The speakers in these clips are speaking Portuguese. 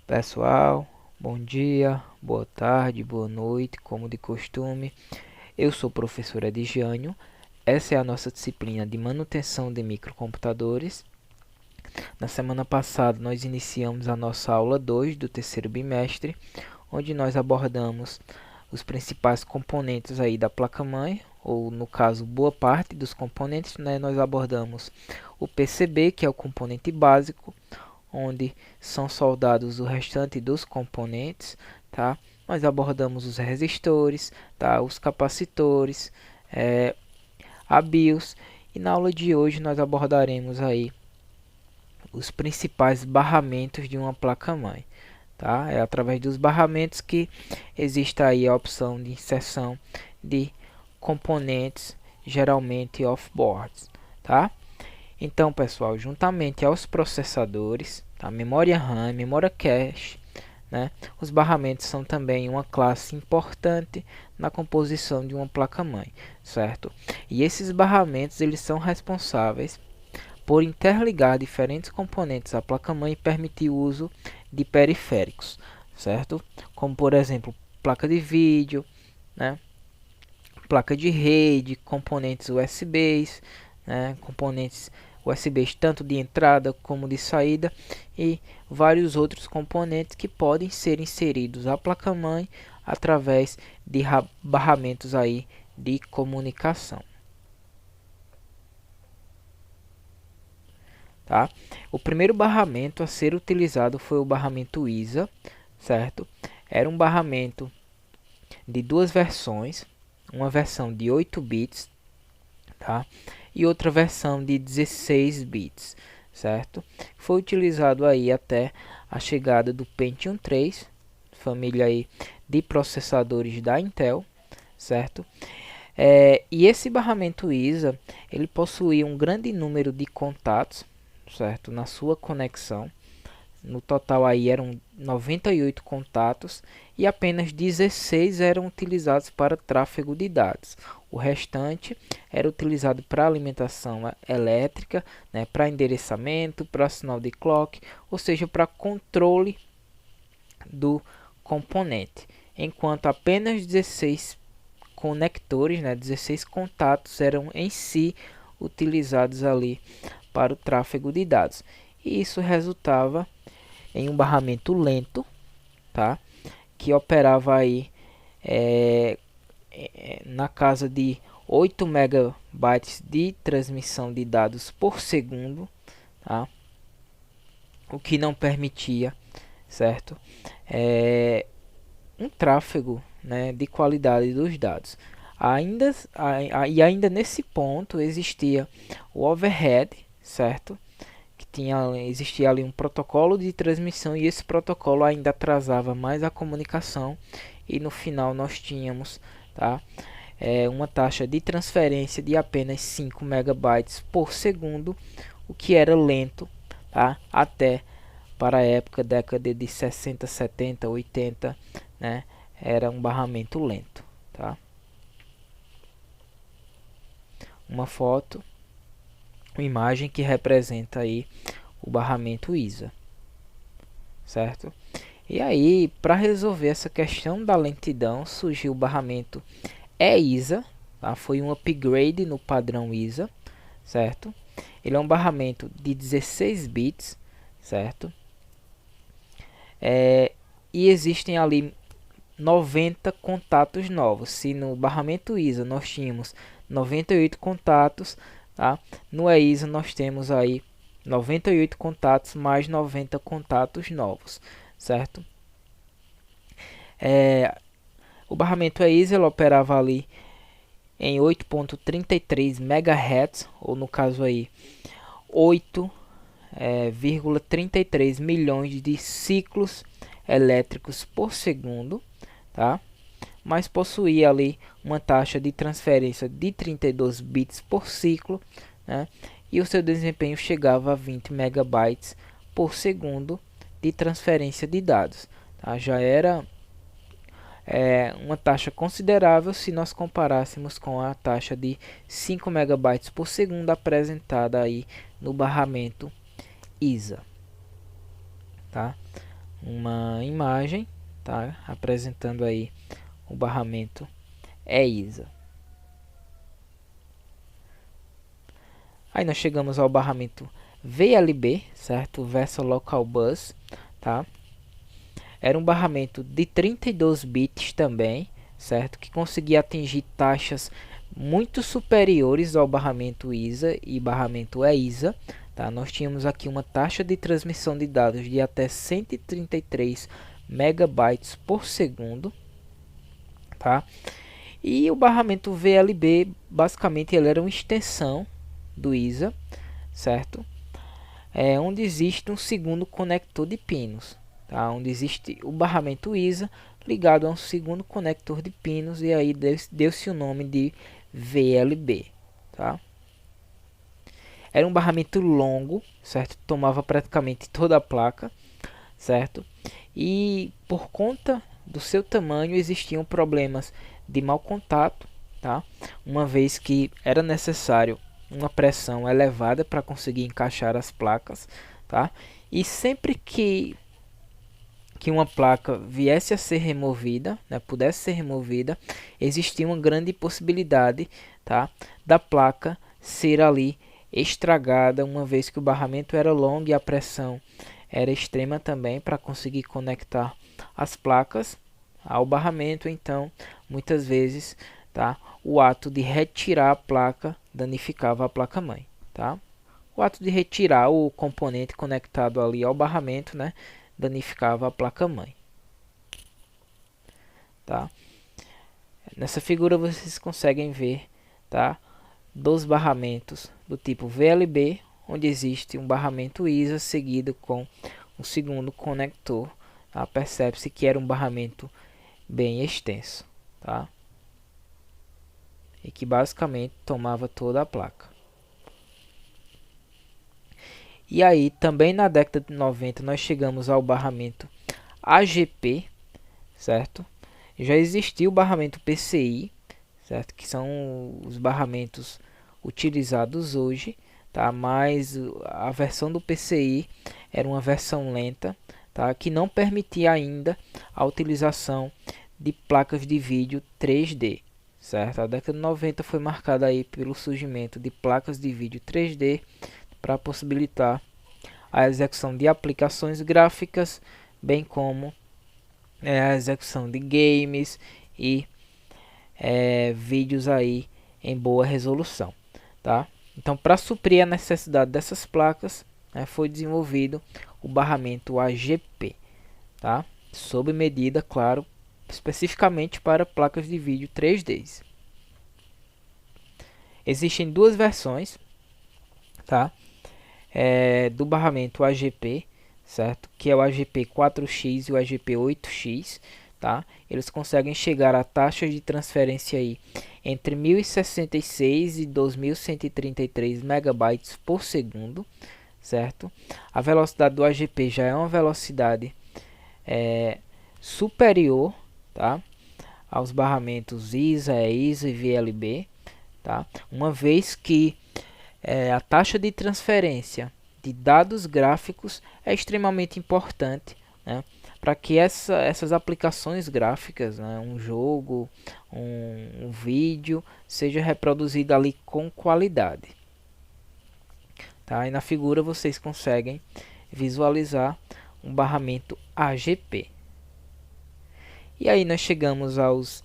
Pessoal, bom dia, boa tarde, boa noite, como de costume. Eu sou o professor Edigiânio. Essa é a nossa disciplina de manutenção de microcomputadores. Na semana passada nós iniciamos a nossa aula 2 do terceiro bimestre, onde nós abordamos os principais componentes aí da placa-mãe, ou no caso, boa parte dos componentes, né? Nós abordamos o PCB, que é o componente básico, onde são soldados o restante dos componentes, tá? Nós abordamos os resistores, tá? Os capacitores, a BIOS, e na aula de hoje nós abordaremos aí os principais barramentos de uma placa-mãe, tá? É através dos barramentos que existe aí a opção de inserção de componentes, geralmente off-boards, tá? Então, pessoal, juntamente aos processadores, a memória RAM, memória cache, né, os barramentos são também uma classe importante na composição de uma placa-mãe, certo? E esses barramentos eles são responsáveis por interligar diferentes componentes à placa-mãe e permitir o uso de periféricos, certo? Como, por exemplo, placa de vídeo, né, placa de rede, componentes USBs, né, componentes USBs tanto de entrada como de saída e vários outros componentes que podem ser inseridos à placa-mãe através de barramentos aí de comunicação. Tá? O primeiro barramento a ser utilizado foi o barramento ISA, certo? Era um barramento de duas versões, uma versão de 8 bits, tá? E outra versão de 16 bits, certo? Foi utilizado aí até a chegada do Pentium 3, família aí de processadores da Intel, certo? E esse barramento ISA, ele possuía um grande número de contatos, certo? Na sua conexão. No total aí eram 98 contatos e apenas 16 eram utilizados para tráfego de dados. O restante era utilizado para alimentação elétrica, né, para endereçamento, para sinal de clock, ou seja, para controle do componente. Enquanto apenas 16 conectores, né, 16 contatos eram em si utilizados ali para o tráfego de dados. E isso resultava em um barramento lento, tá? Que operava aí na casa de 8 megabytes de transmissão de dados por segundo, tá? O que não permitia, certo? Um tráfego, né, de qualidade dos dados. Ainda nesse ponto existia o overhead, certo? Existia ali um protocolo de transmissão e esse protocolo ainda atrasava mais a comunicação e no final nós tínhamos, tá, uma taxa de transferência de apenas 5 megabytes por segundo, o que era lento, tá, até para a época, década de 60, 70, 80, né, era um barramento lento, tá? Uma foto, uma imagem que representa aí o barramento ISA, certo? E aí, para resolver essa questão da lentidão, surgiu o barramento EISA, tá? Foi um upgrade no padrão ISA, certo? Ele é um barramento de 16 bits, certo? E existem ali 90 contatos novos. Se no barramento ISA nós tínhamos 98 contatos, tá? No EISA nós temos aí 98 contatos mais 90 contatos novos, certo? O barramento EISA ele operava ali em 8.33 MHz, ou no caso aí 8,33 milhões de ciclos elétricos por segundo, tá? Mas possuía ali uma taxa de transferência de 32 bits por ciclo, né? E o seu desempenho chegava a 20 megabytes por segundo de transferência de dados, tá? Já era uma taxa considerável se nós comparássemos com a taxa de 5 megabytes por segundo apresentada aí no barramento ISA, tá? uma imagem, tá? Apresentando aí o barramento EISA. Aí nós chegamos ao barramento VLB, certo? Vessel Local Bus, tá? Era um barramento de 32 bits também, certo? Que conseguia atingir taxas muito superiores ao barramento ISA e barramento EISA, tá? Nós tínhamos aqui uma taxa de transmissão de dados de até 133 megabytes por segundo, tá? E o barramento VLB, basicamente, ele era uma extensão do ISA, certo? Onde existe um segundo conector de pinos, tá? Onde existe o barramento ISA ligado a um segundo conector de pinos, e aí deu-se o nome de VLB, tá? Era um barramento longo, certo? Tomava praticamente toda a placa, certo? E por conta do seu tamanho existiam problemas de mau contato, tá? Uma vez que era necessário uma pressão elevada para conseguir encaixar as placas, tá? E sempre que uma placa viesse a ser removida, né, pudesse ser removida, existia uma grande possibilidade, tá, da placa ser ali estragada, uma vez que o barramento era longo e a pressão era extrema também para conseguir conectar as placas ao barramento. Então, muitas vezes, tá, o ato de retirar a placa danificava a placa-mãe, tá? O ato de retirar o componente conectado ali ao barramento, né, danificava a placa-mãe, tá? Nessa figura vocês conseguem ver, tá, dos barramentos do tipo VLB, onde existe um barramento ISA seguido com um segundo conector, tá? Percebe-se que era um barramento bem extenso, tá? E que basicamente tomava toda a placa. E aí, também na década de 90, nós chegamos ao barramento AGP, certo? Já existia o barramento PCI, certo? Que são os barramentos utilizados hoje, tá? Mas a versão do PCI era uma versão lenta, tá? Que não permitia ainda a utilização de placas de vídeo 3D, certo? A década de 90 foi marcada aí pelo surgimento de placas de vídeo 3D para possibilitar a execução de aplicações gráficas, bem como a execução de games e vídeos aí em boa resolução, tá? Então, para suprir a necessidade dessas placas, foi desenvolvido o barramento AGP, tá? Sob medida, claro, especificamente para placas de vídeo 3D. Existem duas versões, tá? Do barramento AGP, certo? Que é o AGP 4X e o AGP 8X, tá? Eles conseguem chegar a taxas de transferência aí entre 1066 e 2133 megabytes por segundo, certo? A velocidade do AGP já é uma velocidade superior, tá, aos barramentos ISA, EISA e VLB, tá? Uma vez que a taxa de transferência de dados gráficos é extremamente importante, né, para que essas aplicações gráficas, né, um jogo, um vídeo, seja reproduzido ali com qualidade. Tá? E na figura vocês conseguem visualizar um barramento AGP. E aí nós chegamos aos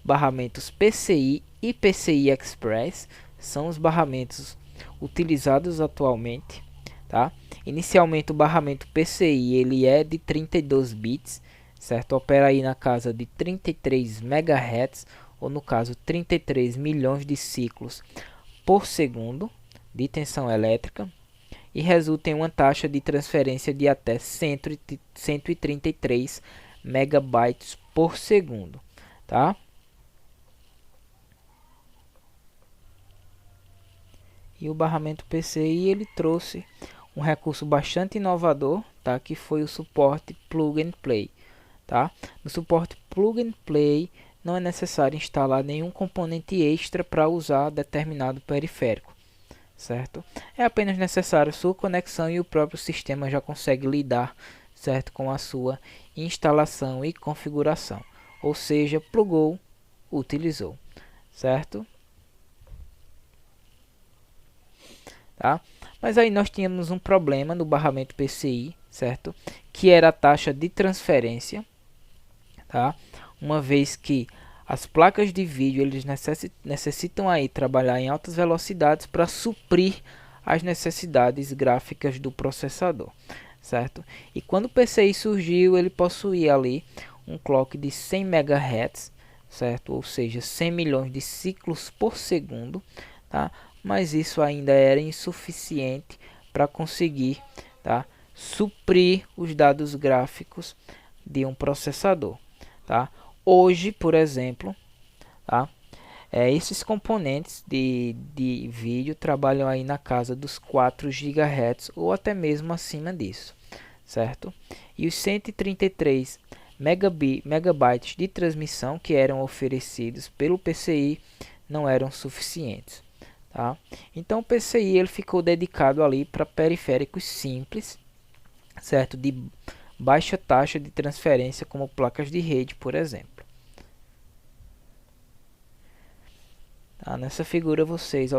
barramentos PCI e PCI Express, são os barramentos utilizados atualmente, tá? Inicialmente o barramento PCI ele é de 32 bits, certo? Opera aí na casa de 33 MHz, ou no caso 33 milhões de ciclos por segundo de tensão elétrica, e resulta em uma taxa de transferência de até 133 megabytes por segundo, tá? E o barramento PCI ele trouxe um recurso bastante inovador, tá? Que foi o suporte Plug and Play, tá? No suporte Plug and Play não é necessário instalar nenhum componente extra para usar determinado periférico, certo? É apenas necessário sua conexão e o próprio sistema já consegue lidar certo, com a sua instalação e configuração, ou seja, plugou, utilizou, certo? Tá? Mas aí nós tínhamos um problema no barramento PCI, certo? Que era a taxa de transferência, tá? Uma vez que as placas de vídeo eles necessitam aí trabalhar em altas velocidades para suprir as necessidades gráficas do processador, certo? E quando o PCI surgiu, ele possuía ali um clock de 100 MHz, certo? Ou seja, 100 milhões de ciclos por segundo, tá? Mas isso ainda era insuficiente para conseguir, tá, suprir os dados gráficos de um processador, tá? Hoje, por exemplo, tá, esses componentes de vídeo trabalham aí na casa dos 4 GHz ou até mesmo acima disso, certo? E os 133 megabytes de transmissão que eram oferecidos pelo PCI não eram suficientes. Tá? Então o PCI ele ficou dedicado ali para periféricos simples, certo? De baixa taxa de transferência, como placas de rede, por exemplo. Tá? Nessa figura vocês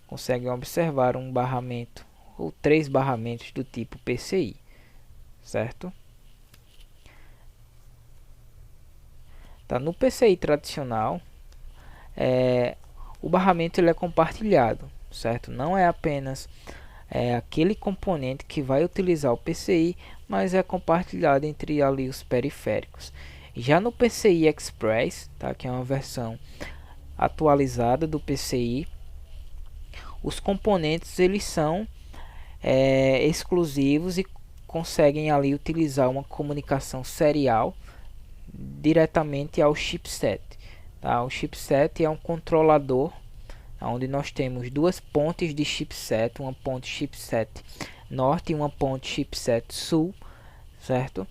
conseguem observar um barramento ou 3 barramentos do tipo PCI, certo? Tá? No PCI tradicional, o barramento ele é compartilhado, certo? Não é apenas aquele componente que vai utilizar o PCI, mas é compartilhado entre ali os periféricos. Já no PCI Express, tá? Que é uma versão atualizada do PCI, os componentes eles são exclusivos e conseguem ali utilizar uma comunicação serial diretamente ao chipset. Tá? O chipset é um controlador onde nós temos duas pontes de chipset, uma ponte chipset norte e uma ponte chipset sul, certo?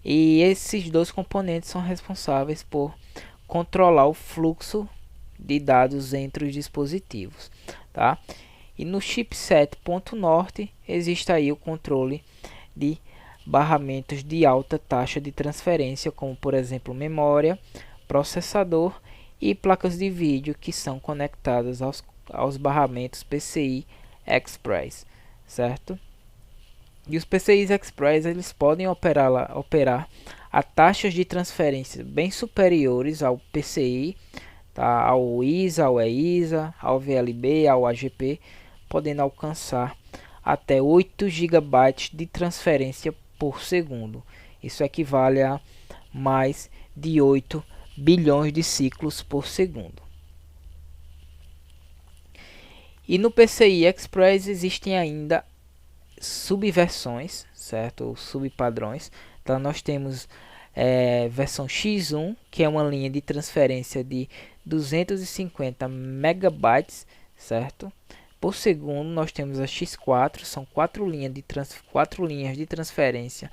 E esses dois componentes são responsáveis por controlar o fluxo de dados entre os dispositivos, tá? E no chipset ponto norte existe aí o controle de barramentos de alta taxa de transferência, como por exemplo memória, processador e placas de vídeo que são conectadas aos barramentos PCI Express, certo? E os PCIs Express eles podem operar a taxas de transferência bem superiores ao PCI, tá? Ao ISA, ao EISA, ao VLB, ao AGP, podendo alcançar até 8 GB de transferência por segundo. Isso equivale a mais de 8 bilhões de ciclos por segundo. E no PCI Express existem ainda subversões, certo? Ou subpadrões. Então nós temos versão X1, que é uma linha de transferência de 250 megabytes, certo? Por segundo. Nós temos a X4, são 4 linhas de transferência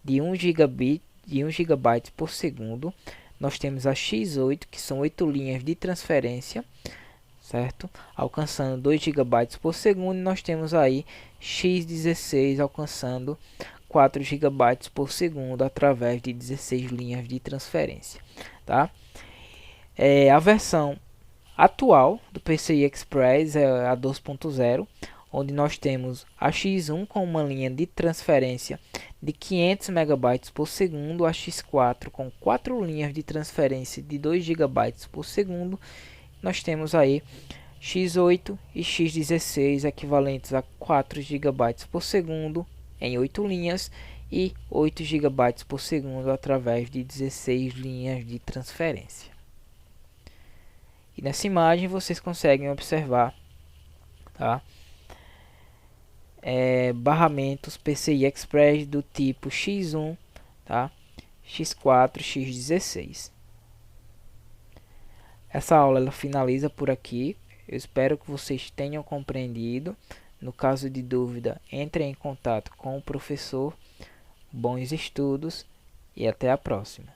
de 1 GB por segundo. Nós temos a X8, que são 8 linhas de transferência, certo? Alcançando 2 GB por segundo. E nós temos aí X16 alcançando 4 GB por segundo através de 16 linhas de transferência, tá? A versão atual do PCI Express é a 2.0, onde nós temos a X1 com uma linha de transferência de 500 megabytes por segundo, a X4 com 4 linhas de transferência de 2 GB por segundo. Nós temos aí X8 e X16 equivalentes a 4 GB por segundo em 8 linhas e 8 GB por segundo através de 16 linhas de transferência. E nessa imagem vocês conseguem observar, tá? Barramentos PCI Express do tipo X1, tá? X4, X16. Essa aula ela finaliza por aqui. Eu espero que vocês tenham compreendido. No caso de dúvida, entre em contato com o professor. Bons estudos e até a próxima.